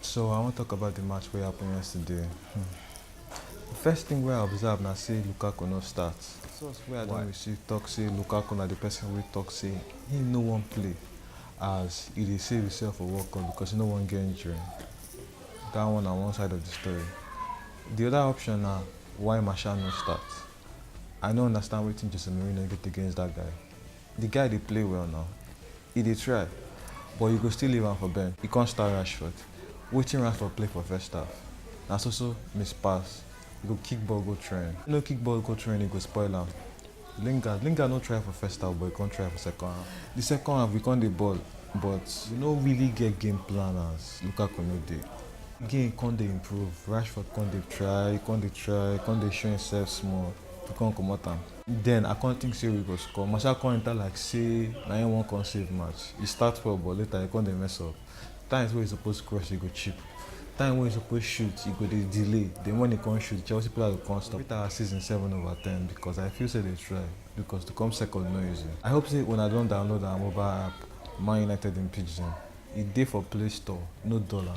So I want to talk about the match wey happen yesterday. The first thing wey I observe na say Lukaku no start. Source wey I don receive talk say Lukaku na the person wey talk say him no wan play as he dey save himself for World Cup because he no wan get injury. That one na one side of the story. The other option na why Martial no start. I no understand wetin Jose Mourinho get against that guy. The guy dey play well now. He dey try, but you go still leave am for bench. He can't start Rashford. Wetin Rashford play for first half? Na so miss pass. He go kick ball go train. No kick ball go train, he go spoil am. Lingard no try for first half, but he can't try for second half. The second half we can't the ball, but we no really get game plan as Lukaku no dey. Game can't dey improve. Rashford can't dey try, can't dey show himself small. We can't come out am. Then I can't think say we go score. Martial can't enter like say na him wan come save match. He start well, but later he can't dey mess up. Times where he supposed cross, he go chip. Time when he supposed shoot, he go dey delay. Then when he can't shoot, Chelsea players go can't stop. Our season 7/10 because I feel say they try. Because to come second no easy. I hope say when I don't download our mobile app, Man United in Pidgin, e dey for Play Store, no dollar.